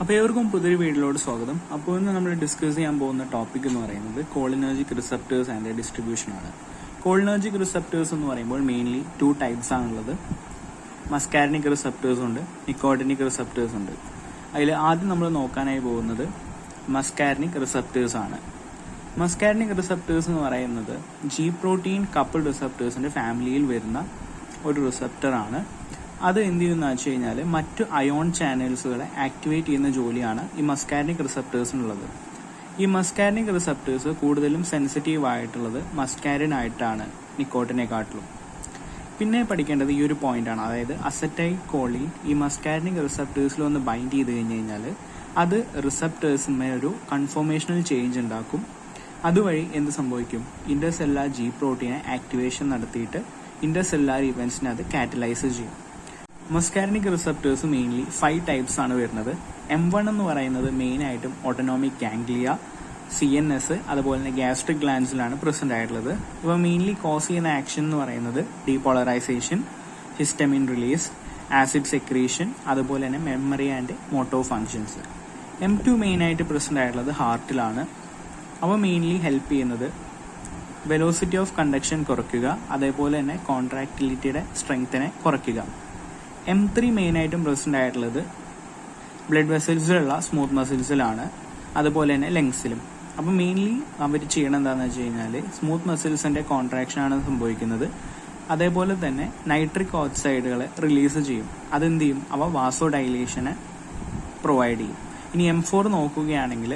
അപ്പോൾ ഏവർക്കും പുതിയൊരു വീഡിയോയിലോട് സ്വാഗതം. അപ്പോൾ ഇന്ന് നമ്മൾ ഡിസ്കസ് ചെയ്യാൻ പോകുന്ന ടോപ്പിക് എന്ന് പറയുന്നത് കോളിനർജിക് റിസപ്റ്റേഴ്സ് ആൻഡ് ഡിസ്ട്രിബ്യൂഷൻ ആണ്. കോളിനർജിക് റിസപ്റ്റേഴ്സ് എന്ന് പറയുമ്പോൾ മെയിൻലി 2 ടൈപ്സ് ആണുള്ളത്. മസ്കാരനിക് റിസപ്റ്റേഴ്സ് ഉണ്ട്, നിക്കോട്ടിനിക് റിസപ്റ്റേഴ്സ് ഉണ്ട്. അതിൽ ആദ്യം നമ്മൾ നോക്കാനായി പോകുന്നത് മസ്കാരനിക് റിസപ്റ്റേഴ്സ് ആണ്. മസ്കാരനിക് റിസപ്റ്റേഴ്സ് എന്ന് പറയുന്നത് ജി പ്രോട്ടീൻ കപ്പിൾ റിസപ്റ്റേഴ്സിന്റെ ഫാമിലിയിൽ വരുന്ന ഒരു റിസപ്റ്ററാണ്. അത് എന്ത് ചെയ്യുന്ന വെച്ച് കഴിഞ്ഞാൽ മറ്റു അയോൺ ചാനൽസുകളെ ആക്ടിവേറ്റ് ചെയ്യുന്ന ജോലിയാണ് ഈ മസ്കാരനിക് റിസപ്റ്റേഴ്സിനുള്ളത്. ഈ മസ്കാരനിക് റിസപ്റ്റേഴ്സ് കൂടുതലും സെൻസിറ്റീവ് ആയിട്ടുള്ളത് മസ്കാരിൻ ആയിട്ടാണ് നിക്കോട്ടിനെക്കാട്ടിലും. പിന്നെ പഠിക്കേണ്ടത് ഈ ഒരു പോയിന്റ് ആണ്, അതായത് അസറ്റൈൽ കോളിൻ ഈ മസ്കാരനിക് റിസപ്റ്റേഴ്സിൽ ഒന്ന് ബൈൻഡ് ചെയ്ത് കഴിഞ്ഞ് കഴിഞ്ഞാൽ അത് റിസപ്റ്റേഴ്സിന്മേൽ ഒരു കൺഫോർമേഷണൽ ചേഞ്ച് ഉണ്ടാക്കും. അതുവഴി എന്ത് സംഭവിക്കും? ഇന്റർസെല്ലാർ ജി പ്രോട്ടീനെ ആക്ടിവേഷൻ നടത്തിയിട്ട് ഇന്റർസെല്ലാർ ഇവന്റ്സിനെ അത് കാറ്റലൈസ് ചെയ്യും. മസ്കാരനിക് റിസപ്റ്റേഴ്സ് മെയിൻലി 5 ടൈപ്സ് ആണ് വരുന്നത്. M1 എന്ന് പറയുന്നത് മെയിൻ ആയിട്ടും ഓട്ടോണോമിക് ഗാംഗ്ലിയ, CNS, അതുപോലെ തന്നെ ഗ്യാസ്ട്രിക് ഗ്ലാൻഡ്സിലാണ് പ്രസന്റ് ആയിട്ടുള്ളത്. ഇവ മെയിൻലി കോസ് ചെയ്യുന്ന ആക്ഷൻ എന്ന് പറയുന്നത് depolarisation, histamine release, acid secretion, അതുപോലെ തന്നെ memory and motor functions. M2 main ആയിട്ട് പ്രസന്റ് ആയിട്ടുള്ളത് ഹാർട്ടിലാണ്. അവ മെയിൻലി ഹെൽപ്പ് ചെയ്യുന്നത് വെലോസിറ്റി ഓഫ് കണ്ടക്ഷൻ കുറയ്ക്കുക, അതേപോലെ തന്നെ കോൺട്രാക്ടിലിറ്റിയുടെ സ്ട്രെങ്ത്തിനെ കുറയ്ക്കുക. M3 മെയിൻ ആയിട്ടും പ്രസന്റ് ആയിട്ടുള്ളത് ബ്ലഡ് വെസൽസിലുള്ള സ്മൂത്ത് മസിൽസിലാണ്, അതുപോലെ തന്നെ ലങ്സിലും. അപ്പം മെയിൻലി അവർ ചെയ്യണം എന്താണെന്ന് വെച്ച് കഴിഞ്ഞാൽ സ്മൂത്ത് മസിൽസിന്റെ കോൺട്രാക്ഷൻ ആണ് സംഭവിക്കുന്നത്. അതേപോലെ തന്നെ നൈട്രിക് ഓക്സൈഡുകളെ റിലീസ് ചെയ്യും. അതെന്ത് ചെയ്യും? അവ വാസോ ഡൈലേഷനെ പ്രൊവൈഡ് ചെയ്യും. ഇനി M4 നോക്കുകയാണെങ്കിൽ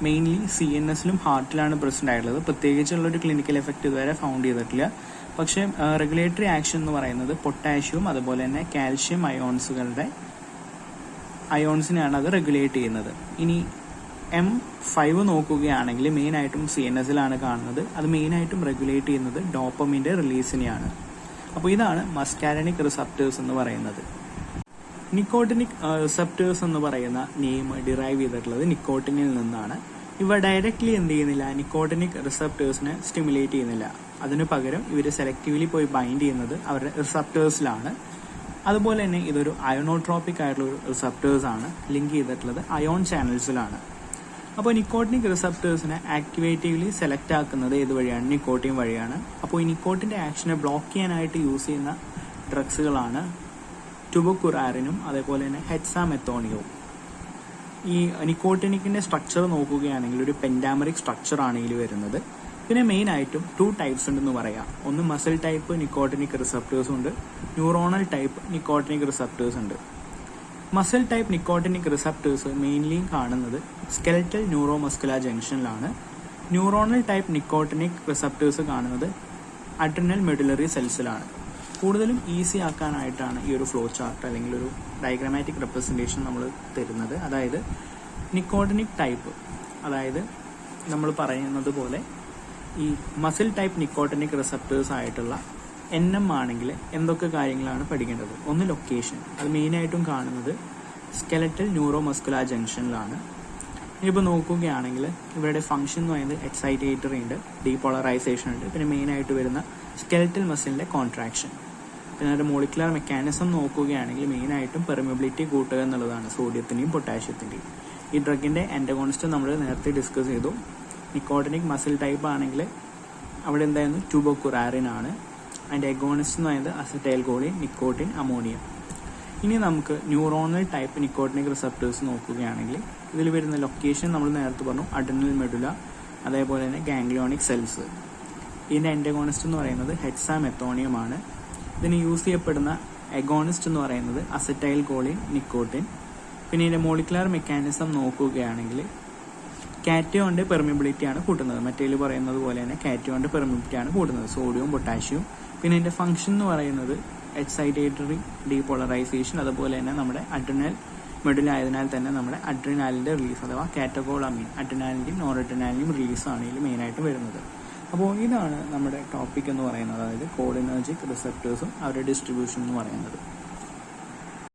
മെയിൻലി CNSലും ഹാർട്ടിലാണ് പ്രസന്റ് ആയിട്ടുള്ളത്. പ്രത്യേകിച്ചുള്ളൊരു ക്ലിനിക്കൽ എഫക്റ്റ് ഇതുവരെ ഫൗണ്ട് ചെയ്തിട്ടില്ല. പക്ഷേ റെഗുലേറ്ററി ആക്ഷൻ എന്ന് പറയുന്നത് പൊട്ടാഷ്യവും അതുപോലെ തന്നെ കാൽഷ്യം അയോൺസിനെയാണ് അത് റെഗുലേറ്റ് ചെയ്യുന്നത്. ഇനി M5 നോക്കുകയാണെങ്കിൽ മെയിൻ ആയിട്ടും CNSലാണ് കാണുന്നത്. അത് മെയിൻ ആയിട്ടും റെഗുലേറ്റ് ചെയ്യുന്നത് ഡോപ്പമിന്റെ റിലീസിനെയാണ്. അപ്പോൾ ഇതാണ് മസ്കാരനിക് റിസപ്റ്റേഴ്സ് എന്ന് പറയുന്നത്. നിക്കോട്ടിനിക് റിസപ്റ്റേഴ്സ് എന്ന് പറയുന്ന നെയിം ഡിറൈവ് ചെയ്തിട്ടുള്ളത് നിക്കോട്ടിനിൽ നിന്നാണ്. ഇവ ഡയറക്ട്ലി എന്ത് ചെയ്യുന്നില്ല, നിക്കോട്ടിനിക് റിസപ്റ്റേഴ്സിനെ സ്റ്റിമുലേറ്റ് ചെയ്യുന്നില്ല. അതിനു പകരം ഇവർ സെലക്റ്റീവ്ലി പോയി ബൈൻഡ് ചെയ്യുന്നത് അവരുടെ റിസപ്റ്റേഴ്സിലാണ്. അതുപോലെ തന്നെ ഇതൊരു അയോണോട്രോപ്പിക് ആയിട്ടുള്ള ഒരു റിസപ്റ്റേഴ്സ് ആണ്. ലിങ്ക് ചെയ്തിട്ടുള്ളത് അയോൺ ചാനൽസിലാണ്. അപ്പോൾ നിക്കോട്ടിനിക് റിസപ്റ്റേഴ്സിനെ ആക്ടിവേറ്റീവ്ലി സെലക്ട് ആക്കുന്നത് ഏത് വഴിയാണ്? നിക്കോട്ടിൻ വഴിയാണ്. അപ്പോൾ ഈ നിക്കോട്ടിന്റെ ആക്ഷനെ ബ്ലോക്ക് ചെയ്യാനായിട്ട് യൂസ് ചെയ്യുന്ന ഡ്രഗ്സുകളാണ് ടുബോക്കുറാറിനും അതേപോലെ തന്നെ ഹെക്സാമെത്തോണിയവും. ഈ നിക്കോട്ടിനിക്കിന്റെ സ്ട്രക്ചർ നോക്കുകയാണെങ്കിൽ ഒരു പെൻഡാമറിക് സ്ട്രക്ചർ ആണ് ഇതിൽ വരുന്നത്. പിന്നെ മെയിൻ ആയിട്ടും 2 ടൈപ്സ് ഉണ്ടെന്ന് പറയാം. ഒന്ന് മസിൽ ടൈപ്പ് നിക്കോട്ടിനിക് റിസപ്റ്റേഴ്സ് ഉണ്ട്, ന്യൂറോണൽ ടൈപ്പ് നിക്കോട്ടിനിക് റിസപ്റ്റേഴ്സ് ഉണ്ട്. Muscle type nicotinic receptors mainly കാണുന്നത് സ്കെലറ്റൽ ന്യൂറോ മസ്കുലർ ജംഗ്ഷനിലാണ്. ന്യൂറോണൽ ടൈപ്പ് നിക്കോട്ടിനിക് റിസപ്റ്റേഴ്സ് കാണുന്നത് അഡ്രിനൽ മെഡുലറി സെൽസിലാണ്. കൂടുതലും ഈസി ആക്കാനായിട്ടാണ് ഈ ഒരു ഫ്ലോ ചാർട്ട് അല്ലെങ്കിൽ ഒരു ഡയഗ്രാമാറ്റിക് റെപ്രസെന്റേഷൻ നമ്മൾ തരുന്നത്. അതായത് നിക്കോട്ടിനിക് ടൈപ്പ്, അതായത് നമ്മൾ പറയുന്നത് പോലെ ഈ മസിൽ ടൈപ്പ് നിക്കോട്ടിനിക് റിസപ്റ്റേഴ്സ് ആയിട്ടുള്ള NM ആണെങ്കിൽ എന്തൊക്കെ കാര്യങ്ങളാണ് പഠിക്കേണ്ടത്? ഒന്ന് ലൊക്കേഷൻ, അത് മെയിനായിട്ടും കാണുന്നത് സ്കെലറ്റൽ ന്യൂറോ മസ്കുലർ ജംഗ്ഷനിലാണ്. ഇപ്പോൾ നോക്കുകയാണെങ്കിൽ ഇവരുടെ ഫംഗ്ഷൻ എന്ന് പറയുന്നത് എക്സൈറ്റേറ്ററി ഉണ്ട്, ഡീപോളറൈസേഷൻ ഉണ്ട്, പിന്നെ മെയിനായിട്ട് വരുന്ന സ്കെലറ്റൽ മസിലിന്റെ കോൺട്രാക്ഷൻ. പിന്നെ അതിന്റെ മോളിക്കുലർ മെക്കാനിസം നോക്കുകയാണെങ്കിൽ മെയിനായിട്ടും പെർമിബിലിറ്റി കൂട്ടുക എന്നുള്ളതാണ്, സോഡിയത്തിന്റെയും പൊട്ടാഷ്യത്തിന്റെയും. ഈ ഡ്രഗിന്റെ ആന്റഗോണിസ്റ്റ് നമ്മൾ നേരത്തെ ഡിസ്കസ് ചെയ്തു. നിക്കോട്ടിനിക് മസിൽ ടൈപ്പ് ആണെങ്കിൽ അവിടെ എന്തായിരുന്നു? ടുബോക്കുറാറിൻ ആണ്. അതിന്റെ എഗോണിസ്റ്റ് എന്ന് പറയുന്നത് അസറ്റൈൽ കോളിൻ, നിക്കോട്ടിൻ, അമോണിയം. ഇനി നമുക്ക് ന്യൂറോണൽ ടൈപ്പ് നിക്കോട്ടിനിക് റിസപ്റ്റേഴ്സ് നോക്കുകയാണെങ്കിൽ ഇതിൽ വരുന്ന ലൊക്കേഷൻ നമ്മൾ നേരത്തെ പറഞ്ഞു അഡ്രിനൽ മെഡുല, അതേപോലെ തന്നെ ഗാംഗ്ലിയോണിക് സെൽസ്. ഇതിന്റെ ആന്റഗോണിസ്റ്റ് എന്ന് പറയുന്നത് ഹെക്സാമെത്തോണിയം ആണ്. ഇതിന് യൂസ് ചെയ്യപ്പെടുന്ന എഗോണിസ്റ്റ് എന്ന് പറയുന്നത് അസറ്റൈൽ കോളിൻ, നിക്കോട്ടിൻ. പിന്നെ ഇതിന്റെ മോളിക്കുലർ മെക്കാനിസം നോക്കുകയാണെങ്കിൽ കാറ്റയോന്റെ പെർമിബിലിറ്റി ആണ് കൂട്ടുന്നത്. മറ്റേതിൽ പറയുന്നത് പോലെ തന്നെ കാറ്റയോന്റെ പെർമിബിലിറ്റി ആണ് കൂട്ടുന്നത്, സോഡിയവും പൊട്ടാഷ്യവും. പിന്നെ ഇതിന്റെ ഫംഗ്ഷൻ എന്ന് പറയുന്നത് എക്സൈറ്റേറ്ററി, ഡീപോളറൈസേഷൻ, അതുപോലെ തന്നെ നമ്മുടെ അഡ്രിനൽ മെഡുല ആയതിനാൽ തന്നെ നമ്മുടെ അഡ്രിനാലിന്റെ റിലീസ് അഥവാ കാറ്റഗോളമീൻ, അഡ്രിനാലിന്റെയും നോർ അഡ്രിനാലിന്റെയും റിലീസാണ് ഇതിൽ മെയിനായിട്ട് വരുന്നത്. അപ്പോൾ ഇതാണ് നമ്മുടെ ടോപ്പിക് എന്ന് പറയുന്നത്, അതായത് കോളിനർജിക് റിസപ്റ്റേഴ്സും അവരുടെ ഡിസ്ട്രിബ്യൂഷൻ എന്ന് പറയുന്നത്.